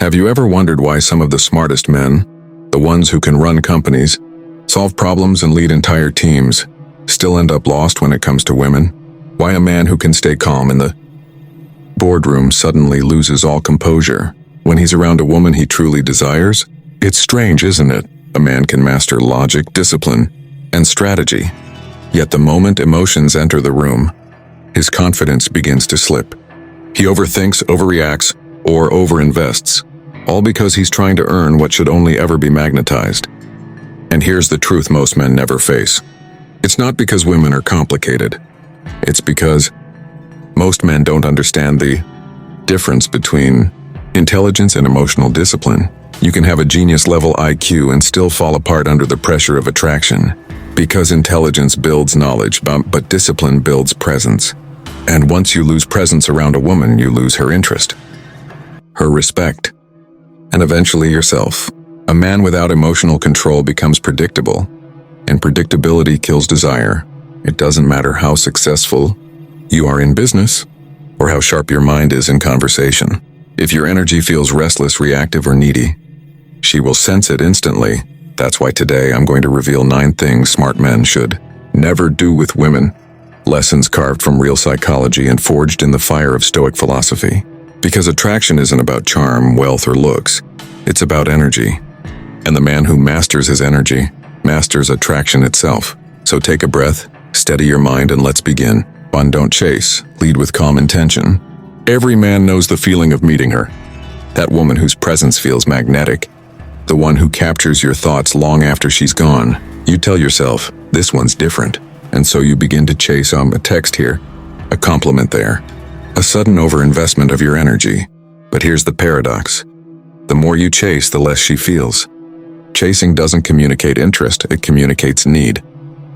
Have you ever wondered why some of the smartest men, the ones who can run companies, solve problems and lead entire teams, still end up lost when it comes to women? Why a man who can stay calm in the boardroom suddenly loses all composure when he's around a woman he truly desires? It's strange, isn't it? A man can master logic, discipline, and strategy. Yet the moment emotions enter the room, his confidence begins to slip. He overthinks, overreacts, or overinvests, all because he's trying to earn what should only ever be magnetized. And here's the truth most men never face. It's not because women are complicated. It's because most men don't understand the difference between intelligence and emotional discipline. You can have a genius-level IQ and still fall apart under the pressure of attraction, because intelligence builds knowledge, but discipline builds presence. And once you lose presence around a woman, you lose her interest, her respect, and eventually yourself. A man without emotional control becomes predictable, and predictability kills desire. It doesn't matter how successful you are in business, or how sharp your mind is in conversation. If your energy feels restless, reactive, or needy, she will sense it instantly. That's why today I'm going to reveal 9 things smart men should never do with women. Lessons carved from real psychology and forged in the fire of Stoic philosophy. Because attraction isn't about charm, wealth, or looks. It's about energy. And the man who masters his energy masters attraction itself. So take a breath, steady your mind, and let's begin. 1. Don't chase. Lead with calm intention. Every man knows the feeling of meeting her. That woman whose presence feels magnetic. The one who captures your thoughts long after she's gone. You tell yourself, this one's different. And so you begin to chase a text here, a compliment there, a sudden overinvestment of your energy. But here's the paradox. The more you chase, the less she feels. Chasing doesn't communicate interest, it communicates need.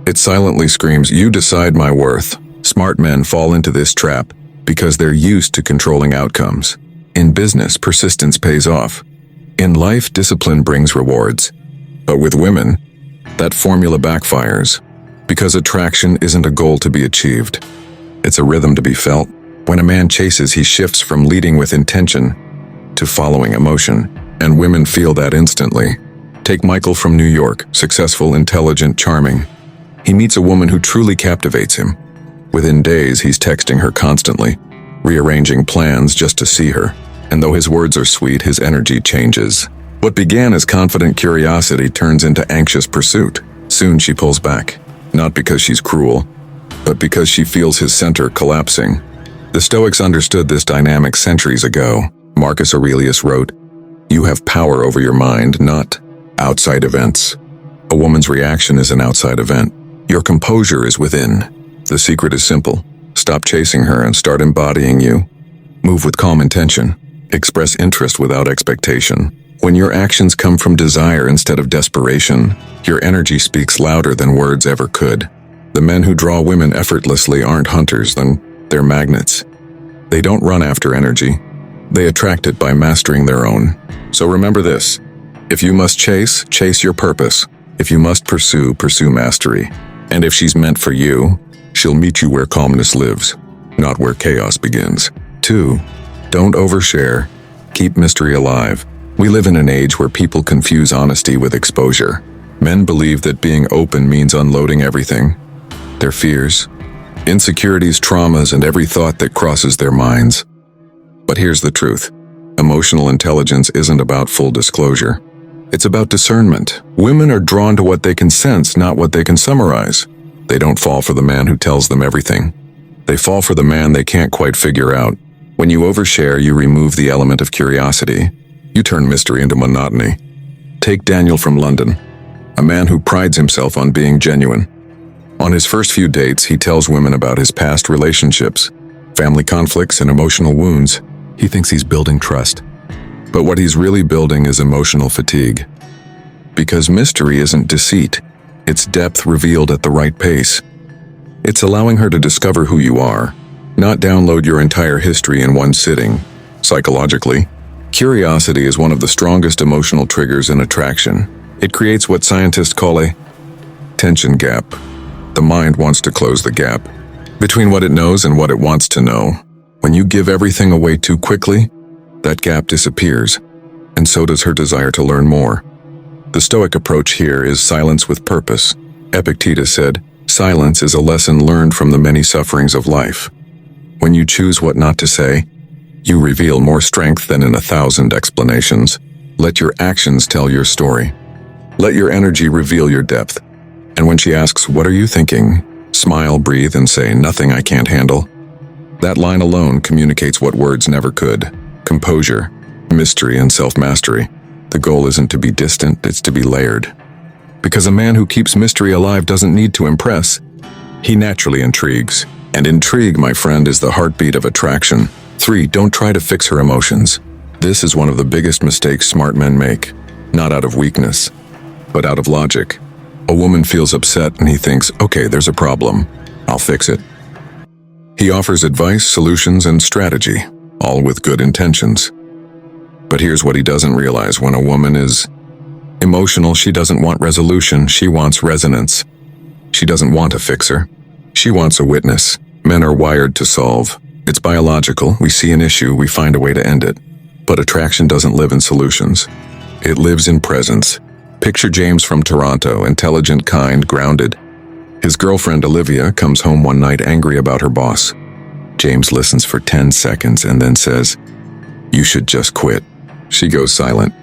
It silently screams, you decide my worth. Smart men fall into this trap because they're used to controlling outcomes. In business, persistence pays off. In life, discipline brings rewards. But with women, that formula backfires. Because attraction isn't a goal to be achieved. It's a rhythm to be felt. When a man chases, he shifts from leading with intention to following emotion, and women feel that instantly. Take Michael from New York, successful, intelligent, charming. He meets a woman who truly captivates him. Within days, he's texting her constantly, rearranging plans just to see her. And though his words are sweet, his energy changes. What began as confident curiosity turns into anxious pursuit. Soon she pulls back. Not because she's cruel, but because she feels his center collapsing. The Stoics understood this dynamic centuries ago. Marcus Aurelius wrote, "You have power over your mind, not outside events." A woman's reaction is an outside event. Your composure is within. The secret is simple. Stop chasing her and start embodying you. Move with calm intention. Express interest without expectation. When your actions come from desire instead of desperation, your energy speaks louder than words ever could. The men who draw women effortlessly aren't hunters, they're magnets. They don't run after energy. They attract it by mastering their own. So remember this. If you must chase, chase your purpose. If you must pursue, pursue mastery. And if she's meant for you, she'll meet you where calmness lives, not where chaos begins. 2. Don't overshare. Keep mystery alive. We live in an age where people confuse honesty with exposure. Men believe that being open means unloading everything. Their fears, insecurities, traumas, and every thought that crosses their minds. But here's the truth. Emotional intelligence isn't about full disclosure. It's about discernment. Women are drawn to what they can sense, not what they can summarize. They don't fall for the man who tells them everything. They fall for the man they can't quite figure out. When you overshare, you remove the element of curiosity. You turn mystery into monotony. Take Daniel from London, a man who prides himself on being genuine. On his first few dates, he tells women about his past relationships, family conflicts, and emotional wounds. He thinks he's building trust. But what he's really building is emotional fatigue. Because mystery isn't deceit, it's depth revealed at the right pace. It's allowing her to discover who you are, not download your entire history in one sitting. Psychologically, curiosity is one of the strongest emotional triggers in attraction. It creates what scientists call a tension gap. The mind wants to close the gap between what it knows and what it wants to know. When you give everything away too quickly, that gap disappears. and so does her desire to learn more. The Stoic approach here is silence with purpose. Epictetus said, "Silence is a lesson learned from the many sufferings of life." When you choose what not to say, you reveal more strength than in 1,000 explanations. Let your actions tell your story. Let your energy reveal your depth. And when she asks, "What are you thinking?" smile, breathe, and say, "Nothing I can't handle." That line alone communicates what words never could. Composure, mystery, and self-mastery. The goal isn't to be distant, it's to be layered. Because a man who keeps mystery alive doesn't need to impress. He naturally intrigues. And intrigue, my friend, is the heartbeat of attraction. 3. Don't try to fix her emotions. This is one of the biggest mistakes smart men make. Not out of weakness, but out of logic. A woman feels upset and he thinks, "Okay, there's a problem. I'll fix it." He offers advice, solutions, and strategy, all with good intentions. But here's what he doesn't realize: when a woman is emotional, she doesn't want resolution, she wants resonance. She doesn't want a fixer. She wants a witness. Men are wired to solve. It's biological. We see an issue, we find a way to end it. But attraction doesn't live in solutions. It lives in presence. Picture James from Toronto, intelligent, kind, grounded. His girlfriend Olivia comes home one night angry about her boss. James listens for 10 seconds and then says, "You should just quit." She goes silent.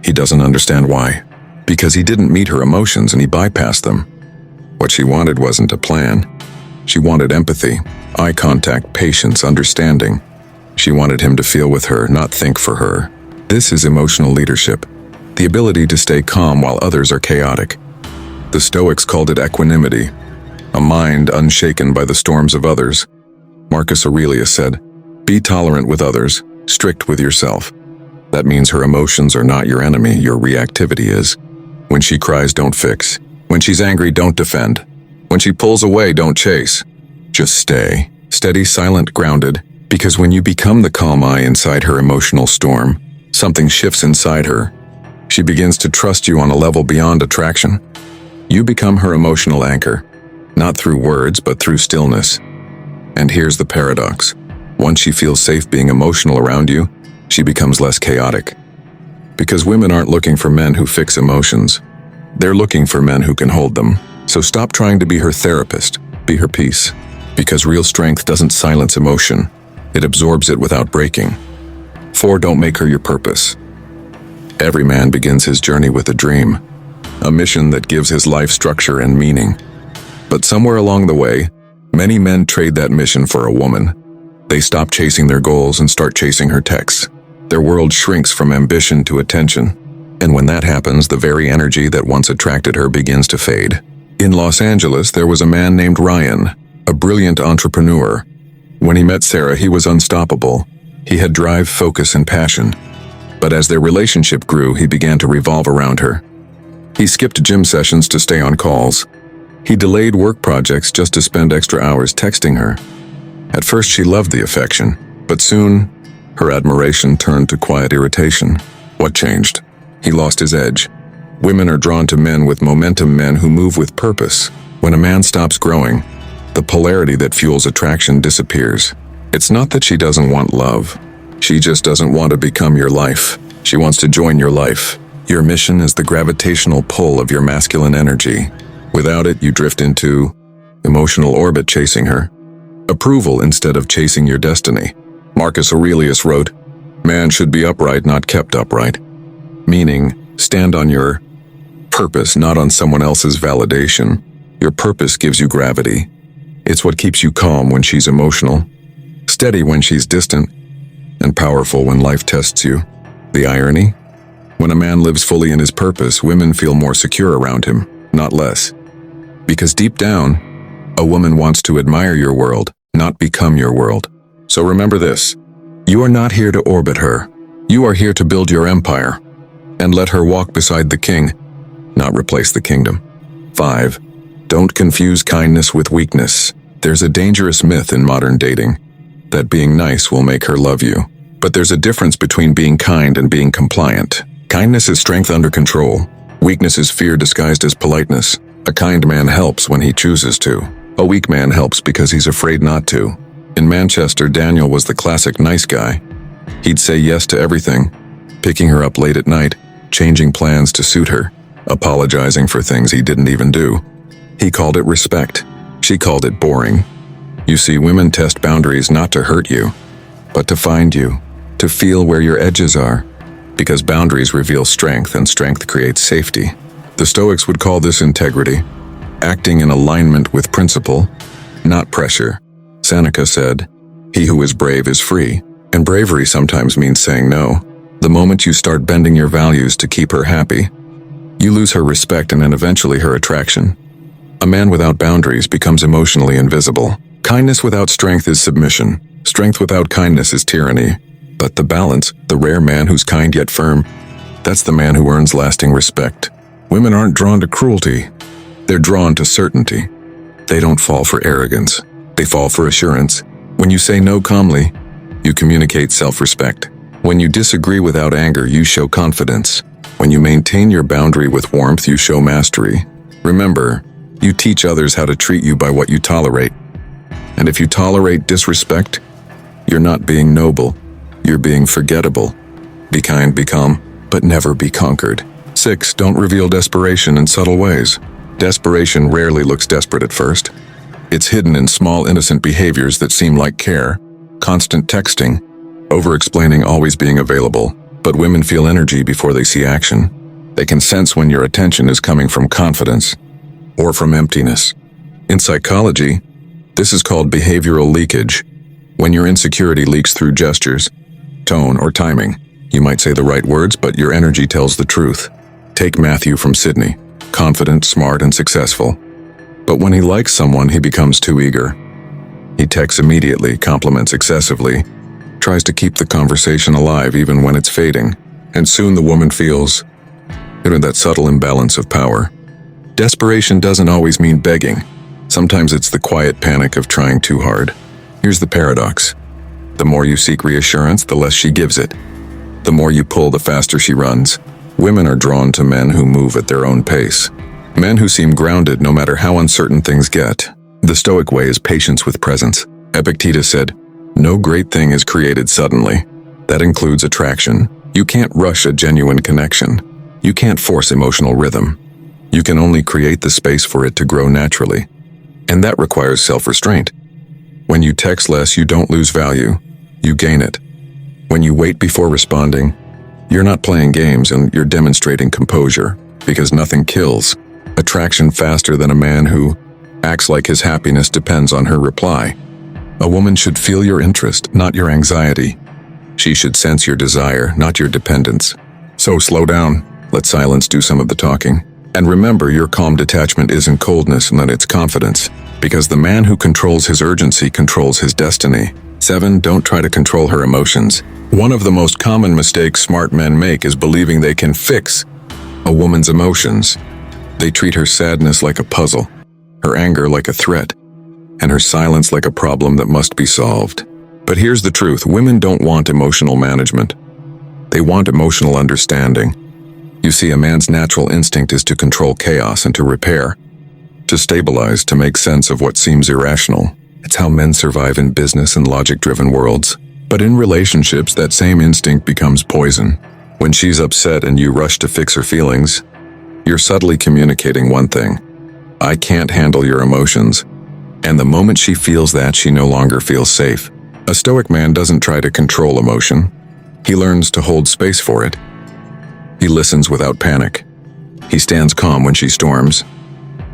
He doesn't understand why. Because he didn't meet her emotions and he bypassed them. What she wanted wasn't a plan. She wanted empathy, eye contact, patience, understanding. She wanted him to feel with her, not think for her. This is emotional leadership. The ability to stay calm while others are chaotic. The Stoics called it equanimity, a mind unshaken by the storms of others. Marcus Aurelius said, "Be tolerant with others, strict with yourself." That means her emotions are not your enemy, your reactivity is. When she cries, don't fix. When she's angry, don't defend. When she pulls away, don't chase. Just stay. Steady, silent, grounded. Because when you become the calm eye inside her emotional storm, something shifts inside her. She begins to trust you on a level beyond attraction. You become her emotional anchor, not through words, but through stillness. And here's the paradox. Once she feels safe being emotional around you, she becomes less chaotic. Because women aren't looking for men who fix emotions. They're looking for men who can hold them. So stop trying to be her therapist, be her peace. Because real strength doesn't silence emotion, it absorbs it without breaking. 4. Don't make her your purpose. Every man begins his journey with a dream, a mission that gives his life structure and meaning. But somewhere along the way, many men trade that mission for a woman. They stop chasing their goals and start chasing her texts. Their world shrinks from ambition to attention. And when that happens, the very energy that once attracted her begins to fade. In Los Angeles, there was a man named Ryan, a brilliant entrepreneur. When he met Sarah, he was unstoppable. He had drive, focus, and passion. But as their relationship grew, he began to revolve around her. He skipped gym sessions to stay on calls. He delayed work projects just to spend extra hours texting her. At first, she loved the affection, but soon, her admiration turned to quiet irritation. What changed? He lost his edge. Women are drawn to men with momentum, men who move with purpose. When a man stops growing, the polarity that fuels attraction disappears. It's not that she doesn't want love. She just doesn't want to become your life. She wants to join your life. Your mission is the gravitational pull of your masculine energy. Without it, you drift into emotional orbit chasing her. Approval instead of chasing your destiny. Marcus Aurelius wrote, "Man should be upright, not kept upright." Meaning, stand on your purpose, not on someone else's validation. Your purpose gives you gravity. It's what keeps you calm when she's emotional, steady when she's distant, and powerful when life tests you. The irony? When a man lives fully in his purpose, women feel more secure around him, not less. Because deep down, a woman wants to admire your world, not become your world. So remember this, you are not here to orbit her. You are here to build your empire. And let her walk beside the king, not replace the kingdom. 5. Don't confuse kindness with weakness. There's a dangerous myth in modern dating, that being nice will make her love you. But there's a difference between being kind and being compliant. Kindness is strength under control. Weakness is fear disguised as politeness. A kind man helps when he chooses to. A weak man helps because he's afraid not to. In Manchester, Daniel was the classic nice guy. He'd say yes to everything, picking her up late at night, changing plans to suit her, apologizing for things he didn't even do. He called it respect. She called it boring. You see, women test boundaries not to hurt you, but to find you, to feel where your edges are, because boundaries reveal strength and strength creates safety. The Stoics would call this integrity, acting in alignment with principle, not pressure. Seneca said, "He who is brave is free," and bravery sometimes means saying no. The moment you start bending your values to keep her happy, you lose her respect and then eventually her attraction. A man without boundaries becomes emotionally invisible. Kindness without strength is submission. Strength without kindness is tyranny. But the balance, the rare man who's kind yet firm, that's the man who earns lasting respect. Women aren't drawn to cruelty. They're drawn to certainty. They don't fall for arrogance. They fall for assurance. When you say no calmly, you communicate self-respect. When you disagree without anger, you show confidence. When you maintain your boundary with warmth, you show mastery. Remember, you teach others how to treat you by what you tolerate. And if you tolerate disrespect, you're not being noble. You're being forgettable. Be kind, be calm, but never be conquered. 6. Don't reveal desperation in subtle ways. Desperation rarely looks desperate at first. It's hidden in small, innocent behaviors that seem like care. Constant texting, over-explaining, always being available. But women feel energy before they see action. They can sense when your attention is coming from confidence or from emptiness. In psychology, this is called behavioral leakage. When your insecurity leaks through gestures, tone, or timing, you might say the right words, but your energy tells the truth. Take Matthew from Sydney, confident, smart, and successful. But when he likes someone, he becomes too eager. He texts immediately, compliments excessively, tries to keep the conversation alive even when it's fading, and soon the woman feels, that subtle imbalance of power. Desperation doesn't always mean begging. Sometimes it's the quiet panic of trying too hard. Here's the paradox. The more you seek reassurance, the less she gives it. The more you pull, the faster she runs. Women are drawn to men who move at their own pace. Men who seem grounded no matter how uncertain things get. The Stoic way is patience with presence. Epictetus said, "No great thing is created suddenly." That includes attraction. You can't rush a genuine connection. You can't force emotional rhythm. You can only create the space for it to grow naturally. And that requires self-restraint. When you text less, you don't lose value. You gain it. When you wait before responding, you're not playing games and you're demonstrating composure, because nothing kills attraction faster than a man who acts like his happiness depends on her reply. A woman should feel your interest, not your anxiety. She should sense your desire, not your dependence. So slow down. Let silence do some of the talking. And remember, your calm detachment isn't coldness, and that it's confidence. Because the man who controls his urgency controls his destiny. 7. Don't try to control her emotions. One of the most common mistakes smart men make is believing they can fix a woman's emotions. They treat her sadness like a puzzle, her anger like a threat, and her silence like a problem that must be solved. But here's the truth. Women don't want emotional management. They want emotional understanding. You see, a man's natural instinct is to control chaos and to repair, to stabilize, to make sense of what seems irrational. It's how men survive in business and logic-driven worlds. But in relationships, that same instinct becomes poison. When she's upset and you rush to fix her feelings, you're subtly communicating one thing: I can't handle your emotions. And the moment she feels that, she no longer feels safe. A Stoic man doesn't try to control emotion. He learns to hold space for it. He listens without panic. He stands calm when she storms.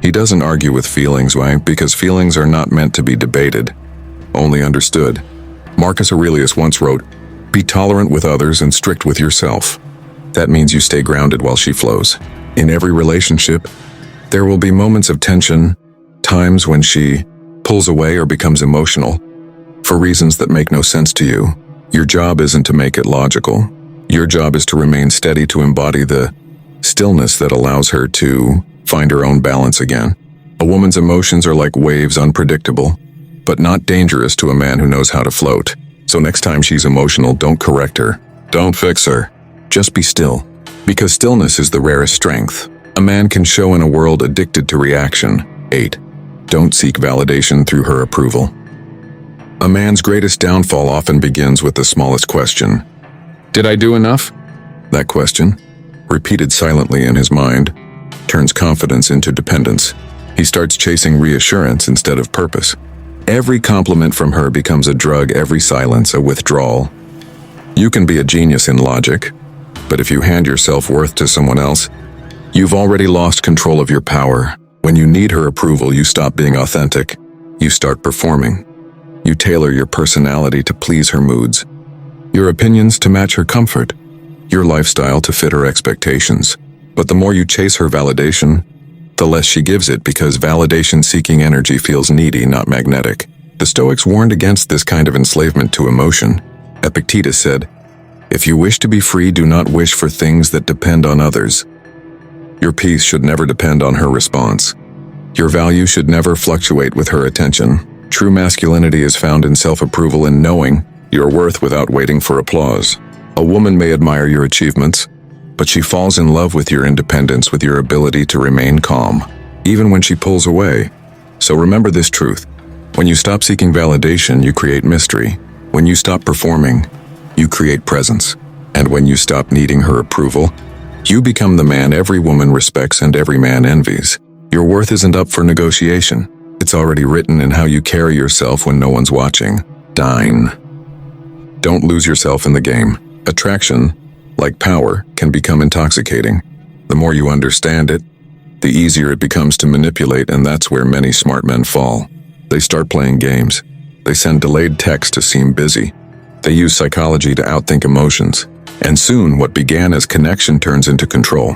He doesn't argue with feelings. Why? Because feelings are not meant to be debated, only understood. Marcus Aurelius once wrote, "Be tolerant with others and strict with yourself." That means you stay grounded while she flows. In every relationship, there will be moments of tension, times when she pulls away or becomes emotional, for reasons that make no sense to you. Your job isn't to make it logical. Your job is to remain steady, to embody the stillness that allows her to find her own balance again. A woman's emotions are like waves, unpredictable, but not dangerous to a man who knows how to float. So next time she's emotional, don't correct her. Don't fix her. Just be still. Because stillness is the rarest strength a man can show in a world addicted to reaction. 8. Don't seek validation through her approval. A man's greatest downfall often begins with the smallest question. Did I do enough? That question, repeated silently in his mind, turns confidence into dependence. He starts chasing reassurance instead of purpose. Every compliment from her becomes a drug, every silence a withdrawal. You can be a genius in logic, but if you hand your self-worth to someone else, you've already lost control of your power. When you need her approval, you stop being authentic. You start performing. You tailor your personality to please her moods, your opinions to match her comfort, your lifestyle to fit her expectations. But the more you chase her validation, the less she gives it, because validation-seeking energy feels needy, not magnetic. The Stoics warned against this kind of enslavement to emotion. Epictetus said, "If you wish to be free, do not wish for things that depend on others." Your peace should never depend on her response. Your value should never fluctuate with her attention. True masculinity is found in self-approval and knowing your worth without waiting for applause. A woman may admire your achievements, but she falls in love with your independence, with your ability to remain calm, even when she pulls away. So remember this truth. When you stop seeking validation, you create mystery. When you stop performing, you create presence. And when you stop needing her approval, you become the man every woman respects and every man envies. Your worth isn't up for negotiation. It's already written in how you carry yourself when no one's watching. Dine. Don't lose yourself in the game. Attraction, like power, can become intoxicating. The more you understand it, the easier it becomes to manipulate, and that's where many smart men fall. They start playing games. They send delayed texts to seem busy. They use psychology to outthink emotions. And soon, what began as connection turns into control.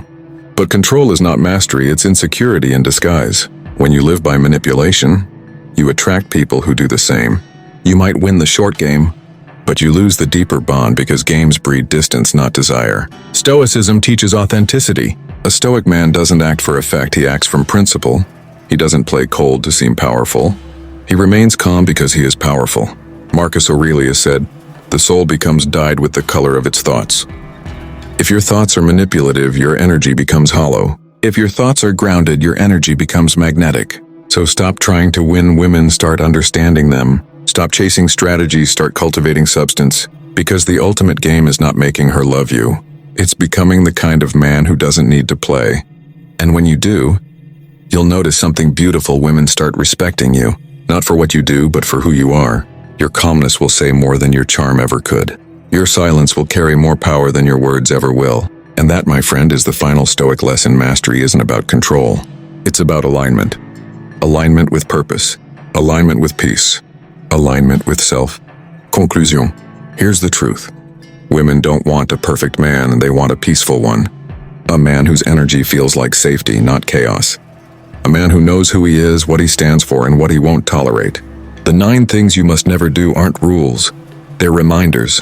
But control is not mastery, it's insecurity in disguise. When you live by manipulation, you attract people who do the same. You might win the short game, but you lose the deeper bond, because games breed distance, not desire. Stoicism teaches authenticity. A Stoic man doesn't act for effect, he acts from principle. He doesn't play cold to seem powerful. He remains calm because he is powerful. Marcus Aurelius said, "The soul becomes dyed with the color of its thoughts." If your thoughts are manipulative, your energy becomes hollow. If your thoughts are grounded, your energy becomes magnetic. So stop trying to win women, start understanding them. Stop chasing strategies, start cultivating substance. Because the ultimate game is not making her love you. It's becoming the kind of man who doesn't need to play. And when you do, you'll notice something beautiful. Women start respecting you, not for what you do, but for who you are. Your calmness will say more than your charm ever could. Your silence will carry more power than your words ever will. And that, my friend, is the final Stoic lesson. Mastery isn't about control. It's about alignment. Alignment with purpose. Alignment with peace. Alignment with self. Conclusion. Here's the truth. Women don't want a perfect man, they want a peaceful one. A man whose energy feels like safety, not chaos. A man who knows who he is, what he stands for, and what he won't tolerate. The 9 things you must never do aren't rules. They're reminders.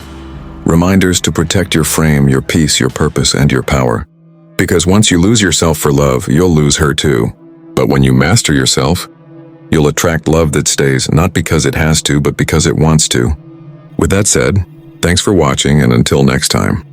Reminders to protect your frame, your peace, your purpose, and your power. Because once you lose yourself for love, you'll lose her too. But when you master yourself, you'll attract love that stays, not because it has to, but because it wants to. With that said, thanks for watching, and until next time.